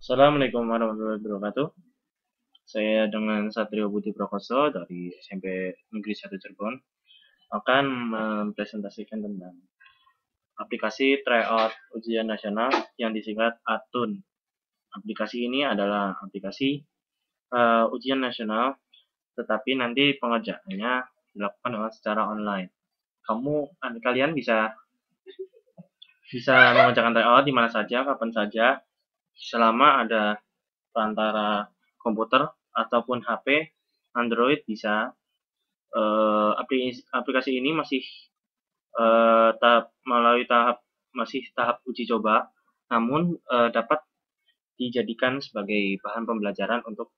Assalamualaikum warahmatullahi wabarakatuh. Saya dengan Satrio Budi Prakoso dari SMP Negeri 1 Cirebon akan mempresentasikan tentang aplikasi tryout ujian nasional yang disingkat ATUN. Aplikasi ini adalah aplikasi ujian nasional, tetapi nanti pengerjaannya dilakukan secara online. Kalian bisa mengerjakan tryout di mana saja, kapan saja, selama ada perantara komputer ataupun HP, Android bisa. Aplikasi ini masih tahap uji coba, namun dapat dijadikan sebagai bahan pembelajaran untuk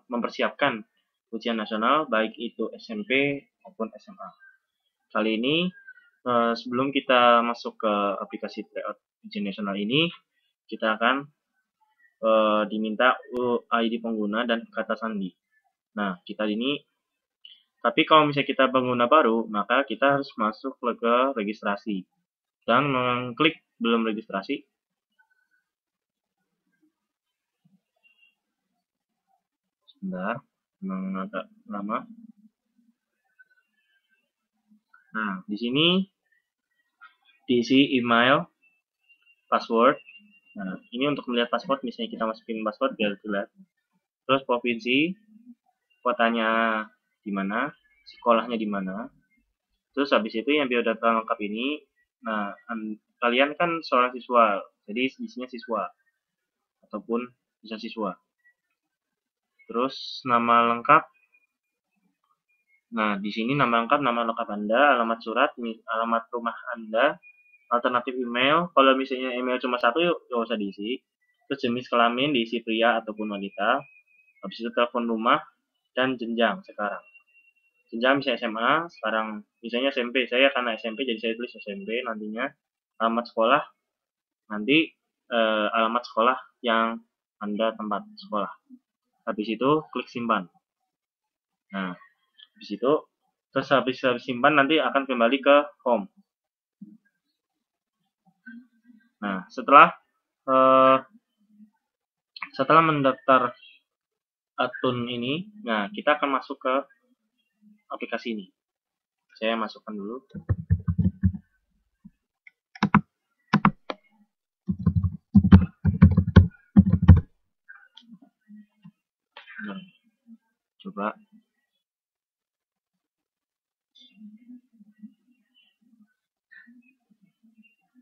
mempersiapkan ujian nasional baik itu SMP maupun SMA. Kali ini sebelum kita masuk ke aplikasi tryout ujian nasional ini, kita akan diminta ID pengguna dan kata sandi. Nah, tapi kalau misalnya kita pengguna baru, maka kita harus masuk ke registrasi dan mengklik belum registrasi. Sebentar, agak lama. Nah, di sini diisi email, password. Nah, ini untuk melihat password, misalnya kita masukin password biar jelas. Terus provinsi, kotanya di mana, sekolahnya di mana. Terus habis itu yang biodata lengkap ini, nah kalian kan seorang siswa, jadi isinya siswa ataupun bisa siswa. Terus nama lengkap. Nah, di sini nama lengkap Anda, alamat surat, alamat rumah Anda, alternatif email. Kalau misalnya email cuma satu, yuk nggak usah diisi. Terus jenis kelamin diisi pria ataupun wanita. Habis itu telepon rumah dan jenjang sekarang. Jenjang misalnya SMA, sekarang misalnya SMP. Saya karena SMP jadi saya tulis SMP nantinya. Alamat sekolah, nanti alamat sekolah yang Anda tempat sekolah. Habis itu klik simpan. Nah, habis itu terus habis simpan nanti akan kembali ke home. Nah, setelah mendaftar ATUN ini, nah kita akan masuk ke aplikasi ini. Saya masukkan dulu. Nah, coba.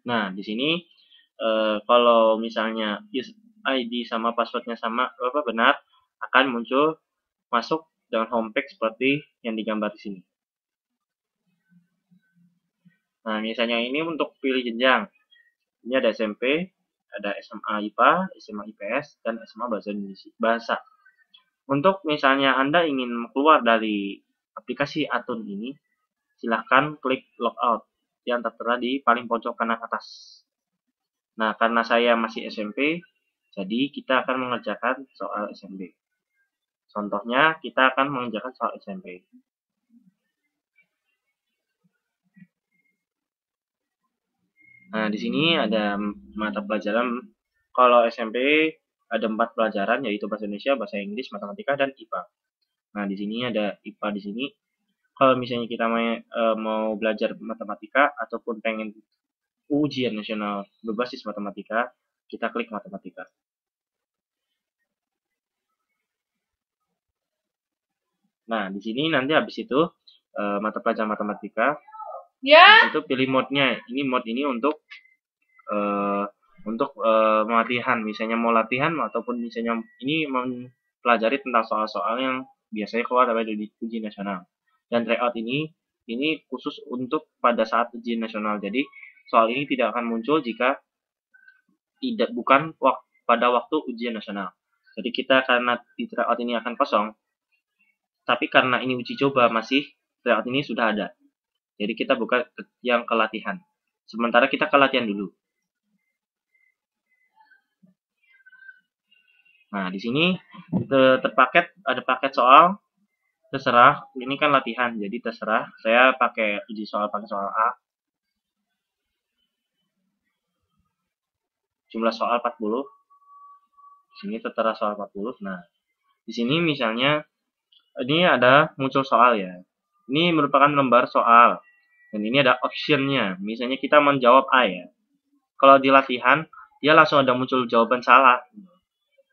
Nah, di sini kalau misalnya ID sama passwordnya sama benar, akan muncul masuk dengan homepage seperti yang digambar di sini. Nah, misalnya ini untuk pilih jenjang. Ini ada SMP, ada SMA IPA, SMA IPS, dan SMA Bahasa. Untuk misalnya Anda ingin keluar dari aplikasi ATUN ini, silahkan klik logout yang tertera di paling pojok kanan atas. Nah, karena saya masih SMP, jadi kita akan mengerjakan soal SMP. Contohnya, kita akan mengerjakan soal SMP. Nah, di sini ada mata pelajaran. Kalau SMP ada 4 pelajaran, yaitu bahasa Indonesia, bahasa Inggris, matematika, dan IPA. Nah, di sini ada IPA di sini. Kalau misalnya kita mau belajar matematika ataupun pengen ujian nasional berbasis matematika, kita klik matematika. Nah, di sini nanti habis itu mata pelajaran matematika, itu pilih mode-nya. Ini mode ini untuk latihan, misalnya mau latihan ataupun misalnya ini mempelajari tentang soal-soal yang biasanya keluar dari ujian nasional. Dan tryout ini khusus untuk pada saat ujian nasional. Jadi soal ini tidak akan muncul jika bukan pada waktu ujian nasional. Jadi kita karena di tryout ini akan kosong, tapi karena ini uji coba masih, tryout ini sudah ada. Jadi kita buka yang ke latihan. Sementara kita ke latihan dulu. Nah, di sini ada paket soal, terserah. Ini kan latihan, jadi terserah. Saya pakai soal A. jumlah soal 40. Di sini tertera soal 40. Nah, di sini misalnya ini ada muncul soal ya. Ini merupakan lembar soal. Dan ini ada optionnya. Misalnya kita menjawab A ya. Kalau di latihan, dia langsung ada muncul jawaban salah.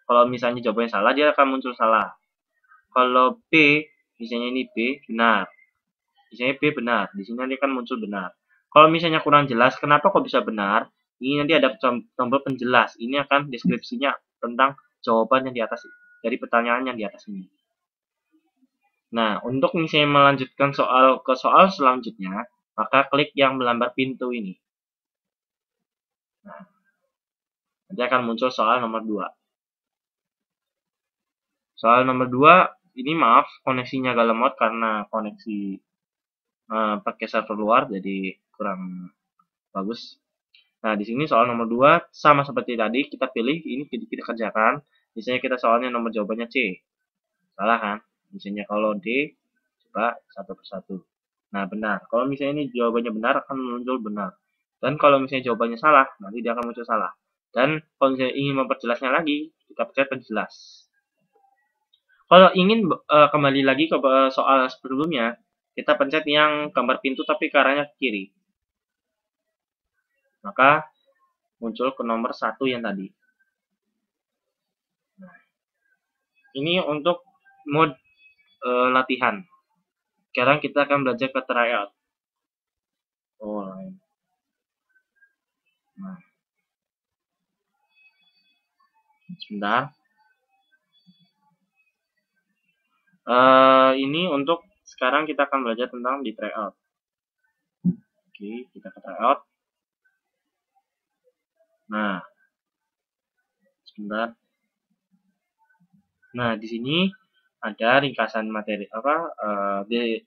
Kalau misalnya jawabannya salah, dia akan muncul salah. Kalau B, misalnya ini B, benar. Misalnya B benar. Di sini nanti akan muncul benar. Kalau misalnya kurang jelas, kenapa kok bisa benar? Ini nanti ada tombol penjelas. Ini akan deskripsinya tentang jawaban yang di atas, dari pertanyaan yang di atas ini. Nah, untuk misalnya melanjutkan soal ke soal selanjutnya, maka klik yang melambar pintu ini. Nah, nanti akan muncul soal nomor 2. Soal nomor 2, ini maaf, koneksinya agak lemot karena koneksi pakai server luar, jadi kurang bagus. Nah, di sini soal nomor 2, sama seperti tadi, kita pilih, ini kita kerjakan. Misalnya kita soalnya nomor jawabannya C. Salah kan? Misalnya kalau D, coba satu persatu. Nah, benar. Kalau misalnya ini jawabannya benar, akan muncul benar. Dan kalau misalnya jawabannya salah, nanti dia akan muncul salah. Dan kalau misalnya ingin memperjelasnya lagi, kita pencet penjelas. Kalau ingin kembali lagi ke soal sebelumnya, kita pencet yang gambar pintu tapi ke arahnya ke kiri. Maka muncul ke nomor 1 yang tadi. Nah, ini untuk mode latihan. Sekarang kita akan belajar ke tryout. Nah, sebentar. Ini untuk sekarang kita akan belajar tentang di tryout. Oke, kita ke tryout. Nah, sebentar. Nah, di sini ada ringkasan materi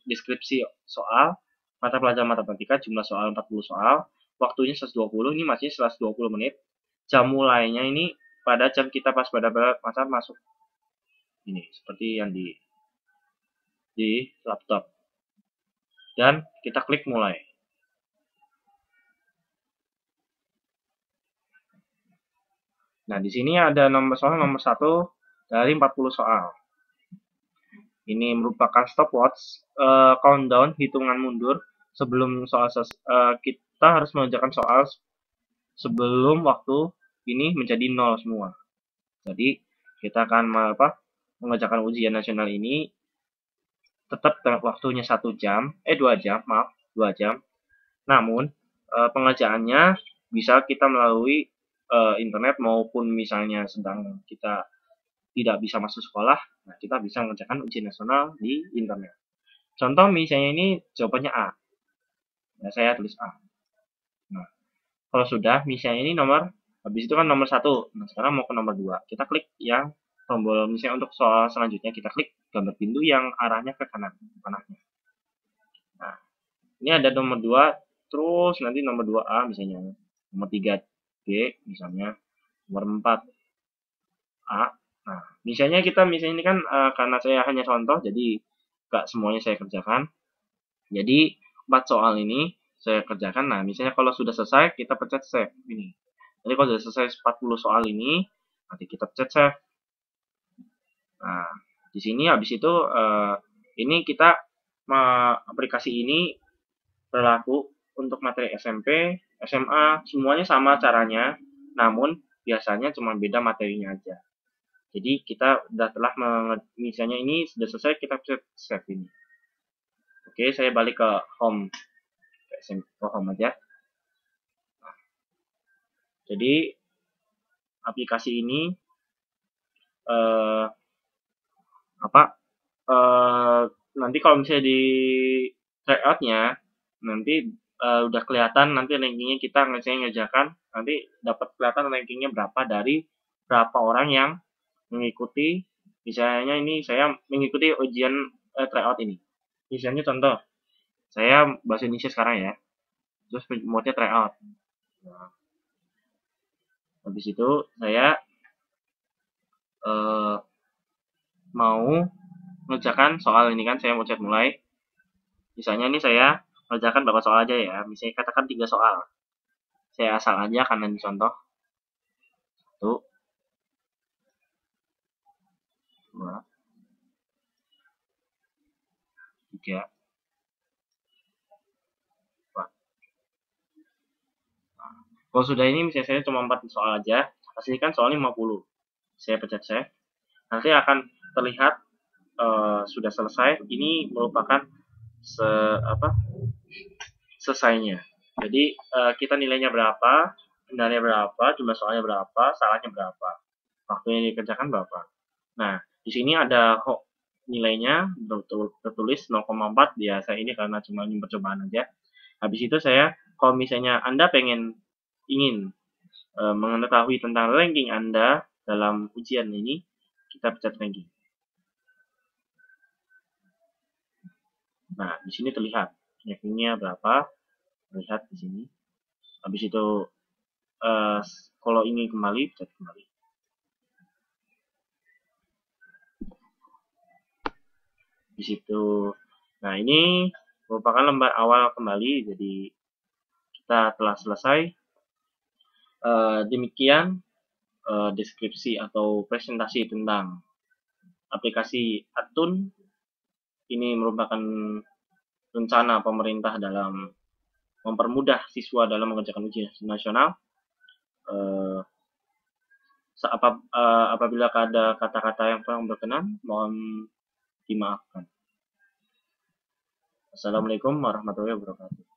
deskripsi soal mata pelajaran matematika, jumlah soal 40 soal, waktunya 120, ini masih 120 menit. Jam mulainya ini pada jam kita pas pada masa masuk ini seperti yang di laptop. Dan kita klik mulai. Nah, di sini ada nomor soal nomor 1 dari 40 soal. Ini merupakan stopwatch, countdown, hitungan mundur sebelum soal kita harus mengerjakan soal sebelum waktu ini menjadi 0 semua. Jadi kita akan mengerjakan ujian nasional ini tetap waktunya 1 jam, 2 jam, maaf, 2 jam. Namun pengerjaannya bisa kita melalui internet maupun misalnya sedang kita tidak bisa masuk sekolah, nah kita bisa mengerjakan ujian nasional di internet. Contoh misalnya ini jawabannya A. Nah, saya tulis A. Nah, kalau sudah, misalnya ini nomor, habis itu kan nomor 1. Nah, sekarang mau ke nomor 2. Kita klik yang tombol, misalnya untuk soal selanjutnya, kita klik gambar pintu yang arahnya ke kanan, panahnya. Nah, ini ada nomor 2, terus nanti nomor 2A misalnya, nomor 3B misalnya, nomor 4A. Nah, misalnya ini kan karena saya hanya contoh, jadi nggak semuanya saya kerjakan. Jadi 4 soal ini saya kerjakan. Nah, misalnya kalau sudah selesai, kita pencet save ini. Jadi kalau sudah selesai 40 soal ini, nanti kita pencet save. Nah, di sini habis itu ini kita aplikasi ini berlaku untuk materi SMP, SMA, semuanya sama caranya, namun biasanya cuma beda materinya aja. Jadi kita telah misalnya ini sudah selesai, kita pencet save ini. Oke, saya balik ke home. Ke home aja. Nah, jadi aplikasi ini nanti kalau misalnya di tryout-nya nanti udah kelihatan nanti rankingnya kita ngerjakan, nanti dapat kelihatan rankingnya berapa dari berapa orang yang mengikuti. Misalnya ini saya mengikuti ujian tryout ini. Misalnya contoh, saya bahasa Indonesia sekarang ya, terus mode-nya tryout. Nah, habis itu saya mau mengerjakan soal ini kan, saya mau chat mulai. Misalnya ini saya mengerjakan beberapa soal aja ya, misalnya katakan 3 soal. Saya asal aja karena ini contoh. 1, 2, 3, 4. Kalau sudah ini misalnya saya cuma 4 soal aja, hasilkan soalnya 50. Saya pencet save. Nanti akan terlihat sudah selesai. Ini merupakan selesainya. Jadi kita nilainya berapa, benarnya berapa, jumlah soalnya berapa, salahnya berapa, waktu yang dikerjakan berapa. Nah, di sini ada nilainya tertulis 0,4 biasa ini karena cuma percobaan aja. Habis itu saya, kalau misalnya Anda ingin mengetahui tentang ranking Anda dalam ujian ini, kita pencet ranking. Nah, di sini terlihat rankingnya berapa, terlihat di sini. Habis itu kalau ingin kembali, pencet kembali. Di situ. Nah, ini merupakan lembar awal kembali, jadi kita telah selesai. Demikian deskripsi atau presentasi tentang aplikasi Atun. Ini merupakan rencana pemerintah dalam mempermudah siswa dalam mengerjakan ujian nasional. Apabila ada kata-kata yang kurang berkenan, mohon dimaafkan. Assalamualaikum warahmatullahi wabarakatuh.